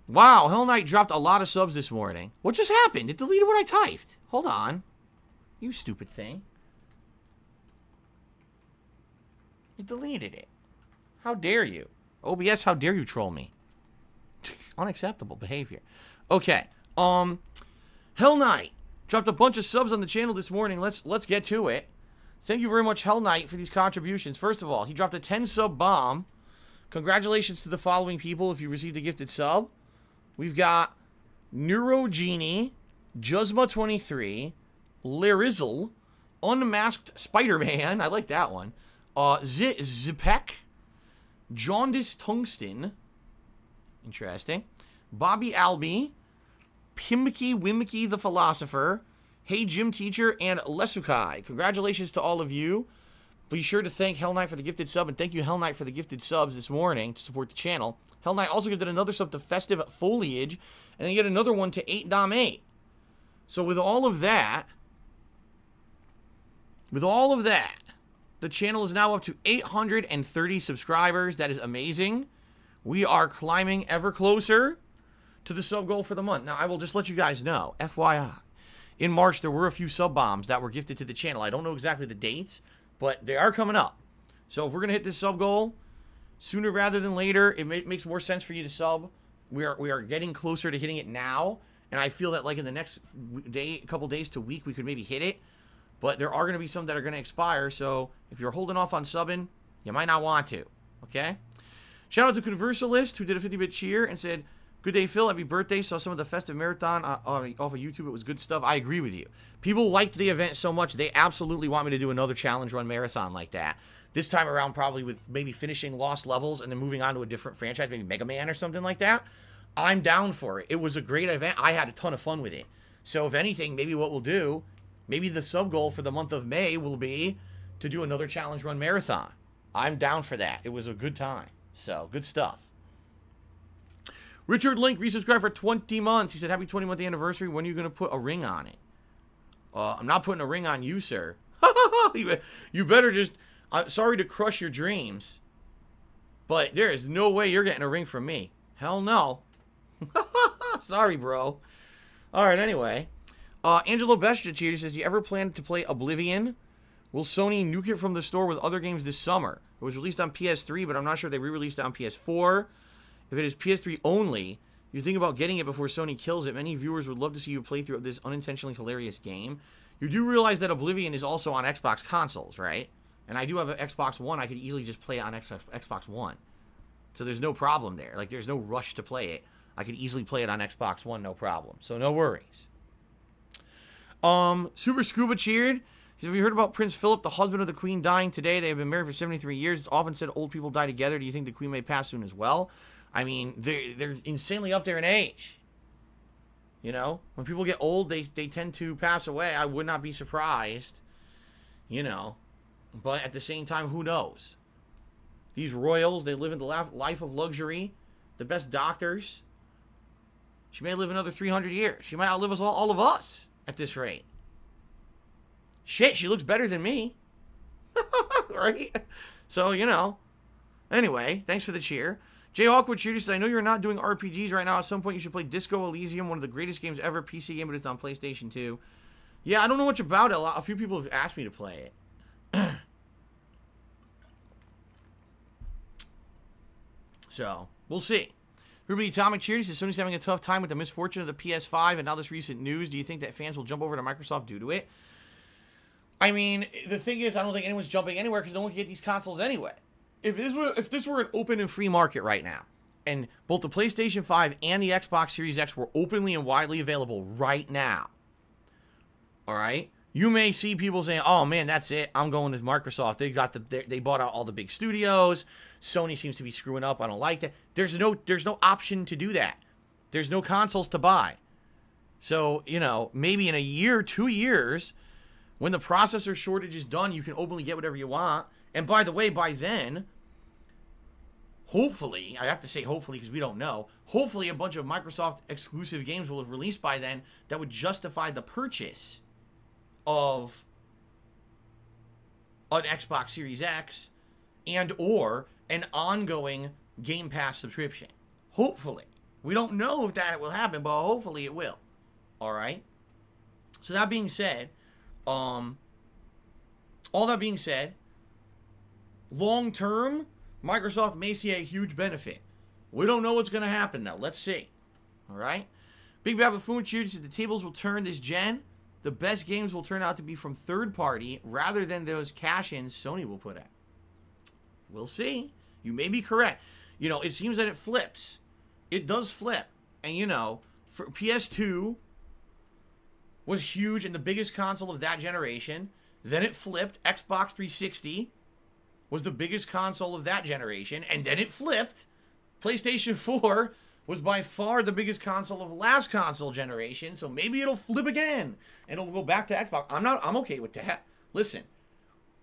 Wow, Hell Knight dropped a lot of subs this morning. What just happened? It deleted what I typed. Hold on. You stupid thing. It deleted it. How dare you? OBS, how dare you troll me? Unacceptable behavior. Okay. Hell Knight dropped a bunch of subs on the channel this morning. Let's get to it. Thank you very much, Hell Knight, for these contributions. First of all, he dropped a 10-sub bomb. Congratulations to the following people if you received a gifted sub. We've got Neurogenie, Juzma23, Larizzle, Unmasked Spider-Man. I like that one. Zipek, Jaundice Tungsten, Interesting. Bobby Albee, Pimki Wimki the Philosopher, Hey Gym Teacher, and Lesukai. Congratulations to all of you. Be sure to thank Hell Knight for the gifted sub, and thank you, Hell Knight, for the gifted subs this morning to support the channel. Hell Knight also gifted another sub to Festive Foliage, and then get another one to 8Dom8. So with all of that, the channel is now up to 830 subscribers. That is amazing. We are climbing ever closer to the sub goal for the month. Now, I will just let you guys know, FYI, in March, there were a few sub bombs that were gifted to the channel. I don't know exactly the dates, but they are coming up. So if we're going to hit this sub goal sooner rather than later, it makes more sense for you to sub. We are getting closer to hitting it now, and I feel that like in the next couple days to week, we could maybe hit it. But there are going to be some that are going to expire, so if you're holding off on subbing, you might not want to, okay? Shout out to Conversalist, who did a 50-bit cheer and said, "Good day, Phil. Happy birthday. Saw some of the festive marathon off of YouTube. It was good stuff." I agree with you. People liked the event so much, they absolutely want me to do another challenge run marathon like that. This time around, probably with maybe finishing Lost Levels and then moving on to a different franchise, maybe Mega Man or something like that. I'm down for it. It was a great event. I had a ton of fun with it. So if anything, maybe what we'll do, maybe the sub goal for the month of May will be to do another challenge run marathon. I'm down for that. It was a good time. So, good stuff. Richard Link resubscribed for 20 months. He said, "Happy 20-month anniversary. When are you going to put a ring on it?" I'm not putting a ring on you, sir. You better just... sorry to crush your dreams, but there is no way you're getting a ring from me. Hell no. Sorry, bro. All right, anyway. Angelo Bestia cheater says, "Do you ever plan to play Oblivion? Will Sony nuke it from the store with other games this summer? It was released on PS3, but I'm not sure they re-released it on PS4. If it is PS3 only, you think about getting it before Sony kills it. Many viewers would love to see you play through this unintentionally hilarious game. You do realize that Oblivion is also on Xbox consoles, right? And I do have an Xbox One. I could easily just play it on Xbox One. So there's no problem there. Like, there's no rush to play it. I could easily play it on Xbox One, no problem. So no worries." Super Scuba cheered. He said, "Have you heard about Prince Philip, the husband of the Queen, dying today? They have been married for 73 years. It's often said old people die together. Do you think the Queen may pass soon as well?" I mean, they're insanely up there in age. You know? When people get old, they tend to pass away. I would not be surprised. You know? But at the same time, who knows? These royals, they live in the life of luxury. The best doctors. She may live another 300 years. She might outlive us all of us at this rate. Shit, she looks better than me. Right? So, you know. Anyway, thanks for the cheer. Jay Hawkwood Shooter says, "I know you're not doing RPGs right now. At some point, you should play Disco Elysium, one of the greatest games ever. PC game, but it's on PlayStation 2. Yeah, I don't know much about it. A few people have asked me to play it. So, we'll see. Ruby Atomic Cheers says, "Sony's having a tough time with the misfortune of the PS5 and now this recent news. Do you think that fans will jump over to Microsoft due to it?" I mean, the thing is, I don't think anyone's jumping anywhere because no one can get these consoles anyway. If this were an open and free market right now, and both the PlayStation 5 and the Xbox Series X were openly and widely available right now, all right, you may see people saying, "Oh man, that's it. I'm going to Microsoft. They bought out all the big studios. Sony seems to be screwing up. I don't like that." There's no option to do that. There's no consoles to buy. So, you know, maybe in a year, 2 years, when the processor shortage is done, you can openly get whatever you want. And by the way, by then, hopefully, I have to say hopefully because we don't know, hopefully a bunch of Microsoft exclusive games will have released by then that would justify the purchase of an Xbox Series X and or an ongoing Game Pass subscription. Hopefully. We don't know if that will happen, but hopefully it will. All right? So that being said, all that being said, long term, Microsoft may see a huge benefit. We don't know what's going to happen, though. Let's see. All right? Big Bad Buffoon Cheers says the tables will turn this gen. The best games will turn out to be from third party rather than those cash-ins Sony will put out. We'll see. You may be correct. You know, it seems that it flips. It does flip. And, you know, for PS2 was huge and the biggest console of that generation. Then it flipped. Xbox 360 was the biggest console of that generation. And then it flipped. PlayStation 4 was by far the biggest console of last console generation, so maybe it'll flip again, and it'll go back to Xbox. I'm okay with that. Listen,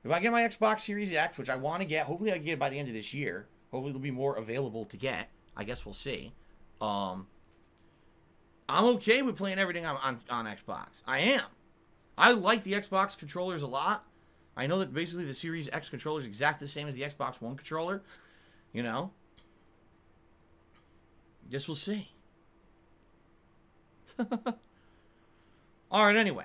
if I get my Xbox Series X, which I want to get, hopefully I can get it by the end of this year. Hopefully there'll be more available to get. I guess we'll see. I'm okay with playing everything on Xbox. I am. I like the Xbox controllers a lot. I know that basically the Series X controller is exactly the same as the Xbox One controller. You know? Guess we'll see. Alright, anyway.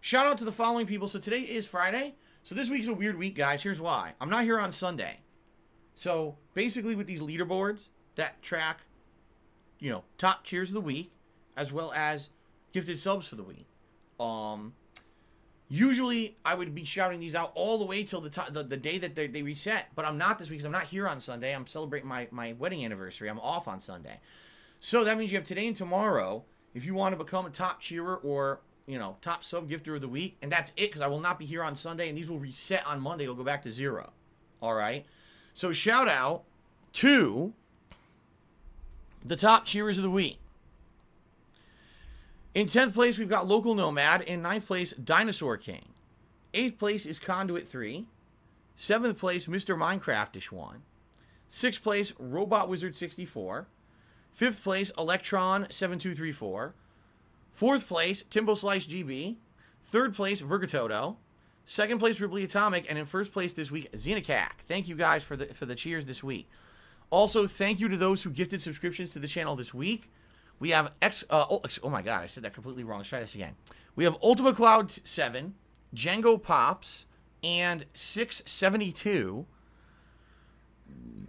Shout out to the following people. So today is Friday. So this week's a weird week, guys. Here's why. I'm not here on Sunday. So basically with these leaderboards that track, you know, top cheers of the week, as well as gifted subs for the week. Usually I would be shouting these out all the way till the day that they reset, but I'm not this week because I'm not here on Sunday. I'm celebrating my wedding anniversary. I'm off on Sunday. So that means you have today and tomorrow if you want to become a top cheerer or, you know, top sub gifter of the week, and that's it because I will not be here on Sunday, and these will reset on Monday. It'll go back to 0. All right? So shout out to the top cheerers of the week. In 10th place, we've got Local Nomad. In 9th place, Dinosaur King. 8th place is Conduit 3. 7th place, Mr. Minecraftish 1. 6th place, Robot Wizard 64. 5th place, Electron 7234. 4th place, Timbo Slice GB. 3rd place, Vergatoto. 2nd place, Ripley Atomic. And in 1st place this week, Xenakak. Thank you guys for the cheers this week. Also, thank you to those who gifted subscriptions to the channel this week. We have oh my god, I said that completely wrong. Let's try this again. We have Ultima Cloud 7, Django Pops, and 672,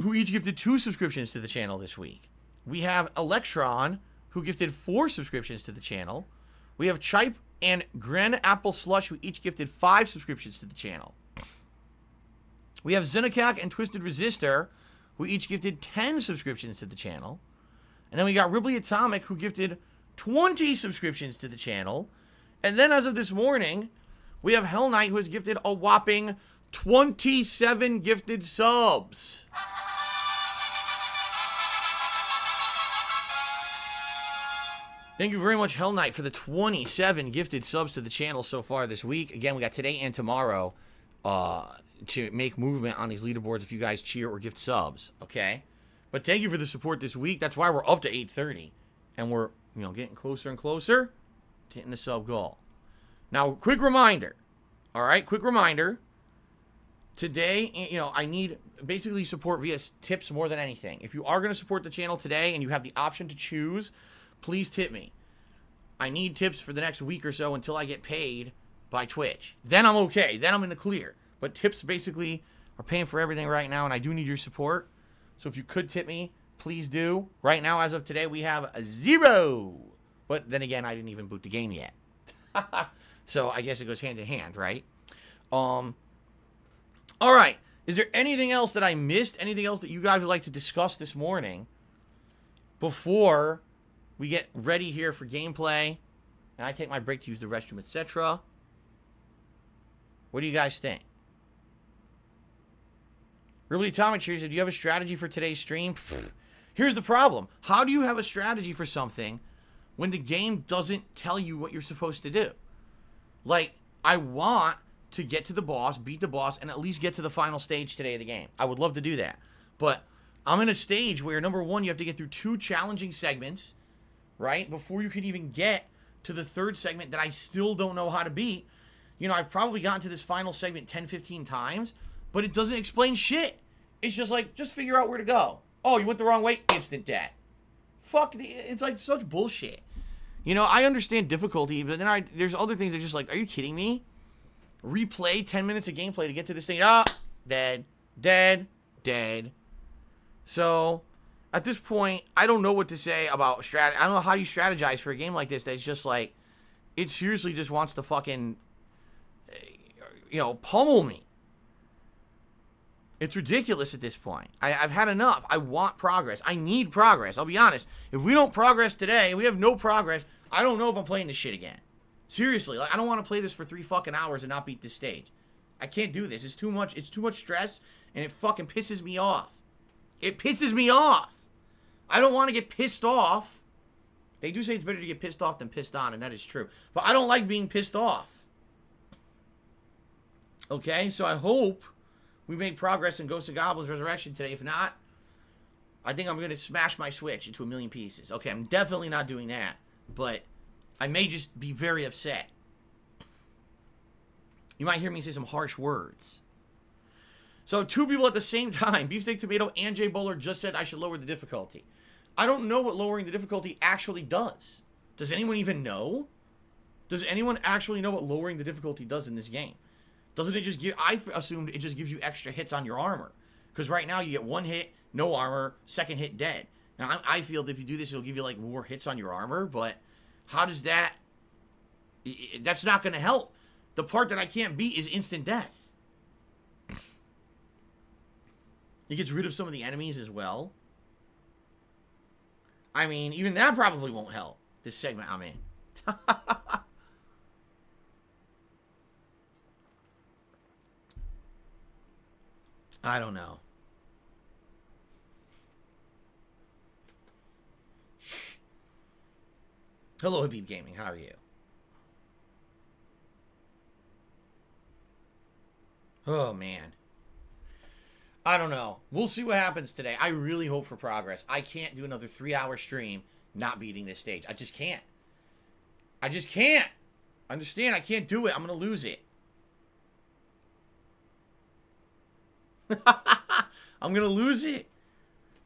who each gifted 2 subscriptions to the channel this week. We have Electron, who gifted 4 subscriptions to the channel. We have Chipe and Gren Apple Slush, who each gifted 5 subscriptions to the channel. We have Xenakak and Twisted Resistor, who each gifted 10 subscriptions to the channel. And then we got Ripley Atomic, who gifted 20 subscriptions to the channel. And then as of this morning, we have Hell Knight, who has gifted a whopping 27 gifted subs. Thank you very much, Hell Knight, for the 27 gifted subs to the channel so far this week. Again, we got today and tomorrow to make movement on these leaderboards if you guys cheer or gift subs, okay? But thank you for the support this week. That's why we're up to 830. And we're, you know, getting closer and closer to hitting the sub goal. Now, quick reminder. All right, quick reminder. Today, you know, I need basically support via tips more than anything. If you are going to support the channel today and you have the option to choose, please tip me. I need tips for the next week or so until I get paid by Twitch. Then I'm okay. Then I'm in the clear. But tips basically are paying for everything right now, and I do need your support. So if you could tip me, please do. Right now, as of today, we have a 0. But then again, I didn't even boot the game yet. So I guess it goes hand in hand, right? All right. Is there anything else that I missed? Anything else that you guys would like to discuss this morning before we get ready here for gameplay and I take my break to use the restroom, etc.? What do you guys think? Ripley Atomic Cheers, do you have a strategy for today's stream? Here's the problem. How do you have a strategy for something when the game doesn't tell you what you're supposed to do? Like, I want to get to the boss, beat the boss, and at least get to the final stage today of the game. I would love to do that. But I'm in a stage where, number one, you have to get through 2 challenging segments, right? Before you can even get to the 3rd segment that I still don't know how to beat. You know, I've probably gotten to this final segment 10, 15 times. But it doesn't explain shit. It's just like, just figure out where to go. Oh, you went the wrong way? Instant death. Fuck, it's like such bullshit. You know, I understand difficulty, but then there's other things that are just like, are you kidding me? Replay 10 minutes of gameplay to get to this thing. Ah, dead, dead, dead. So, at this point, I don't know what to say about strategy. I don't know how you strategize for a game like this that's just like, it seriously just wants to fucking, you know, pummel me. It's ridiculous at this point. I've had enough. I want progress. I need progress. I'll be honest. If we don't progress today, we have no progress, I don't know if I'm playing this shit again. Seriously, like, I don't want to play this for 3 fucking hours and not beat this stage. I can't do this. It's too much stress, and it fucking pisses me off. It pisses me off. I don't want to get pissed off. They do say it's better to get pissed off than pissed on, and that is true. But I don't like being pissed off. Okay, so I hope we make progress in Ghosts and Goblins Resurrection today. If not, I think I'm going to smash my Switch into a million pieces. Okay, I'm definitely not doing that. But I may just be very upset. You might hear me say some harsh words. So, two people at the same time, Beefsteak Tomato and Jay Bowler, just said I should lower the difficulty. I don't know what lowering the difficulty actually does. Does anyone even know? Does anyone actually know what lowering the difficulty does in this game? Doesn't it just give... I assumed it just gives you extra hits on your armor. Because right now you get one hit, no armor, second hit, dead. Now, I feel that if you do this, it'll give you, like, more hits on your armor. But how does that... That's not going to help. The part that I can't beat is instant death. It gets rid of some of the enemies as well. I mean, even that probably won't help. This segment I'm in. I don't know. Hello, Habib Gaming. How are you? Oh, man. I don't know. We'll see what happens today. I really hope for progress. I can't do another 3-hour stream not beating this stage. I just can't. I just can't. Understand? I can't do it. I'm going to lose it. I'm going to lose it.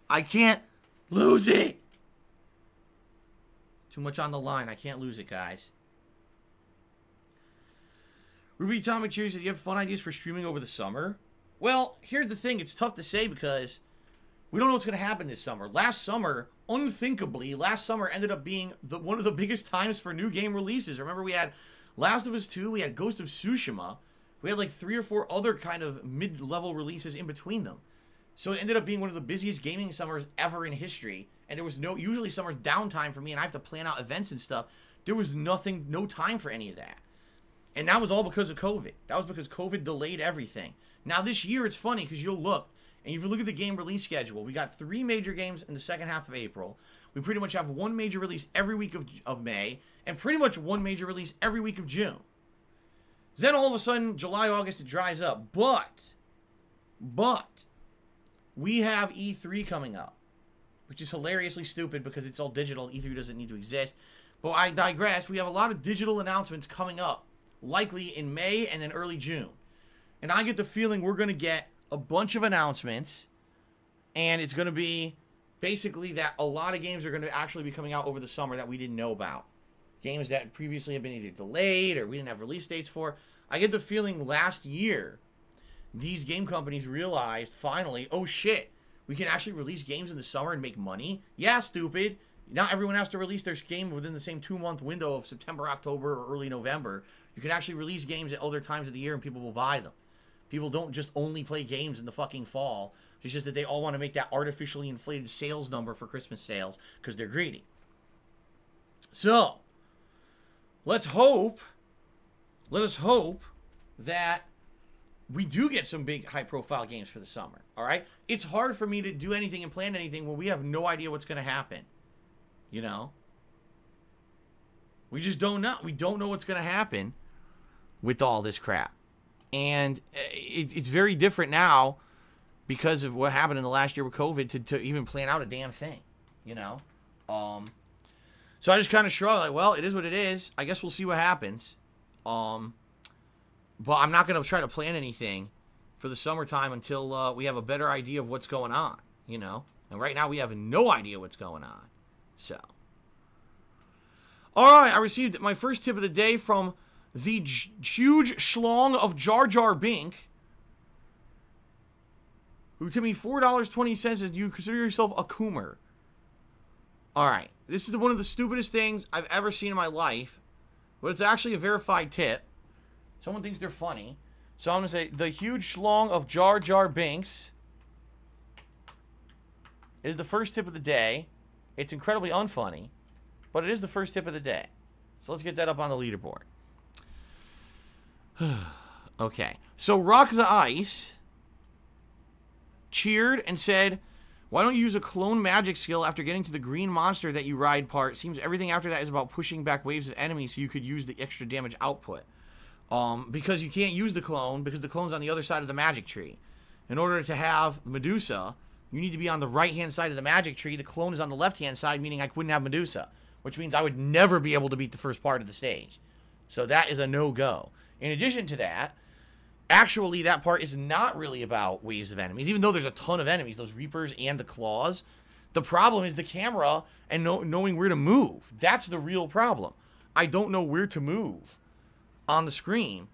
I can't lose it. Too much on the line. I can't lose it, guys. Ruby Atomic Cheers, do you have fun ideas for streaming over the summer? Well, here's the thing. It's tough to say because we don't know what's going to happen this summer. Last summer, unthinkably, ended up being one of the biggest times for new game releases. Remember, we had Last of Us 2, we had Ghost of Tsushima. We had like 3 or 4 other kind of mid-level releases in between them. So it ended up being one of the busiest gaming summers ever in history. And there was usually summer's downtime for me, and I have to plan out events and stuff. There was no time for any of that. And that was all because of COVID. That was because COVID delayed everything. Now this year, it's funny because you'll look, and if you look at the game release schedule, we got 3 major games in the second half of April. We pretty much have 1 major release every week of May, and pretty much 1 major release every week of June. Then all of a sudden, July, August, it dries up. But, we have E3 coming up, which is hilariously stupid because it's all digital. E3 doesn't need to exist. But I digress. We have a lot of digital announcements coming up, likely in May and then early June. And I get the feeling we're going to get a bunch of announcements, and it's going to be basically that a lot of games are going to actually be coming out over the summer that we didn't know about. Games that previously have been either delayed or we didn't have release dates for. I get the feeling last year, these game companies realized finally, oh shit, we can actually release games in the summer and make money. Yeah, stupid. Not everyone has to release their game within the same 2-month window of September, October, or early November. You can actually release games at other times of the year and people will buy them. People don't just only play games in the fucking fall. It's just that they all want to make that artificially inflated sales number for Christmas sales because they're greedy. So, let us hope that we do get some big high-profile games for the summer, all right? It's hard for me to do anything and plan anything when we have no idea what's going to happen, you know? We just don't know. We don't know what's going to happen with all this crap. And it's very different now because of what happened in the last year with COVID to even plan out a damn thing, you know? So I just kind of shrug, like, well, it is what it is. I guess we'll see what happens. But I'm not going to try to plan anything for the summertime until we have a better idea of what's going on, you know? And right now we have no idea what's going on. So. All right, I received my first tip of the day from the huge schlong of Jar Jar Bink, who to me $4.20 says, do you consider yourself a coomer? All right, this is one of the stupidest things I've ever seen in my life, but it's actually a verified tip. Someone thinks they're funny, so I'm going to say, the huge schlong of Jar Jar Binks is the first tip of the day. It's incredibly unfunny, but it is the first tip of the day. So let's get that up on the leaderboard. Okay, so Rock the Ice cheered and said, Why don't you use a clone magic skill after getting to the green monster that you ride part? Seems everything after that is about pushing back waves of enemies so you could use the extra damage output. Because you can't use the clone because the clone's on the other side of the magic tree. In order to have Medusa, you need to be on the right-hand side of the magic tree. The clone is on the left-hand side, meaning I couldn't have Medusa, which means I would never be able to beat the first part of the stage. So that is a no-go. In addition to that, actually that part is not really about waves of enemies, even though there's a ton of enemies, those Reapers and the Claws. The problem is the camera and knowing where to move. That's the real problem. I don't know where to move on the screen.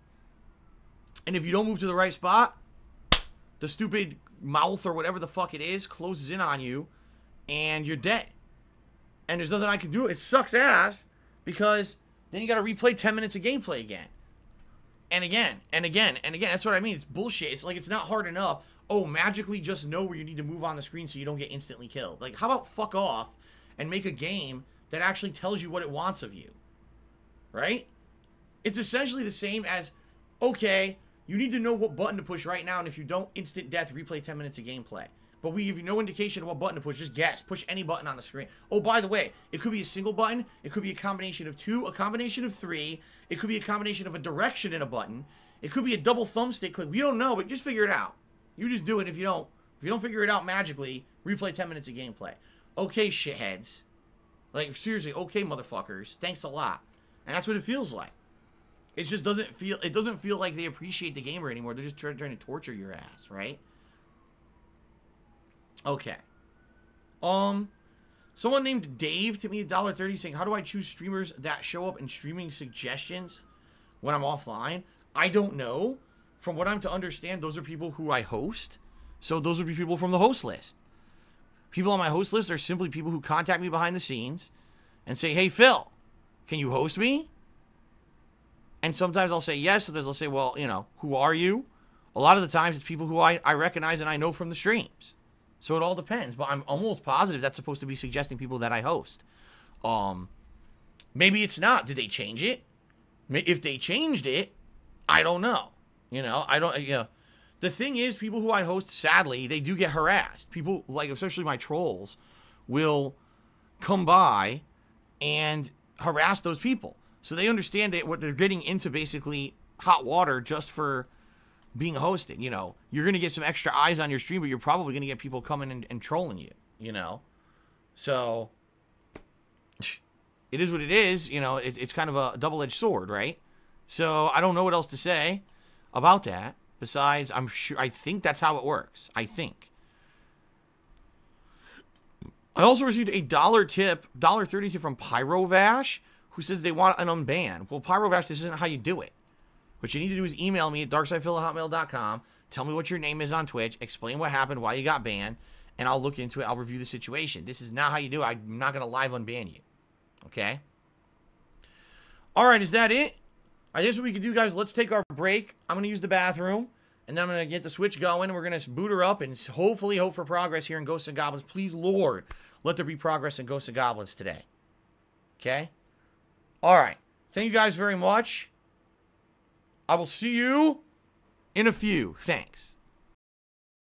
And if you don't move to the right spot, the stupid mouth or whatever the fuck it is closes in on you and you're dead. And there's nothing I can do. It sucks ass because then you got to replay 10 minutes of gameplay again. And again, and again, and again. That's what I mean. It's bullshit. It's like it's not hard enough. Oh, magically just know where you need to move on the screen so you don't get instantly killed. Like, how about fuck off and make a game that actually tells you what it wants of you? Right? It's essentially the same as, okay, you need to know what button to push right now, and if you don't, instant death, replay 10 minutes of gameplay. But we give you no indication of what button to push. Just guess. Push any button on the screen. Oh, by the way, it could be a single button. It could be a combination of 2, a combination of 3. It could be a combination of a direction and a button. It could be a double thumbstick click. We don't know, but just figure it out. You just do it. If you don't figure it out magically, replay 10 minutes of gameplay. Okay, shitheads. Like, seriously, okay, motherfuckers. Thanks a lot. And that's what it feels like. It just doesn't feel like they appreciate the gamer anymore. They're just trying to torture your ass, right? Okay. Someone named Dave to me $1.30 saying, how do I choose streamers that show up in streaming suggestions when I'm offline? I don't know. From what I'm to understand, those are people who I host. So those would be people from the host list. People on my host list are simply people who contact me behind the scenes and say, hey, Phil, can you host me? And sometimes I'll say yes. Sometimes I'll say, well, you know, who are you? A lot of the times it's people who I recognize and I know from the streams. So it all depends. But I'm almost positive that's supposed to be suggesting people that I host. Maybe it's not. Did they change it? If they changed it, I don't know. You know, the thing is, people who I host, sadly, they do get harassed. People, like, especially my trolls, will come by and harass those people. So they understand that what they're getting into basically hot water just for being hosted. You know, you're going to get some extra eyes on your stream, but you're probably going to get people coming and trolling you, you know. So it is what it is. You know, it's kind of a double-edged sword, right? So I don't know what else to say about that. Besides, I think that's how it works. I think. I also received a $1 tip, $1.30 tip from Pyrovash, who says they want an unban. Well, Pyrovash, this isn't how you do it. What you need to do is email me at darksidephil@hotmail.com. Tell me what your name is on Twitch. Explain what happened, why you got banned, and I'll look into it. I'll review the situation. This is not how you do it. I'm not going to live unban you. Okay? All right, is that it? I guess what we can do, guys, let's take our break. I'm going to use the bathroom, and then I'm going to get the Switch going, and we're going to boot her up and hopefully hope for progress here in Ghosts and Goblins. Please, Lord, let there be progress in Ghosts and Goblins today. Okay? All right. Thank you guys very much. I will see you in a few. Thanks.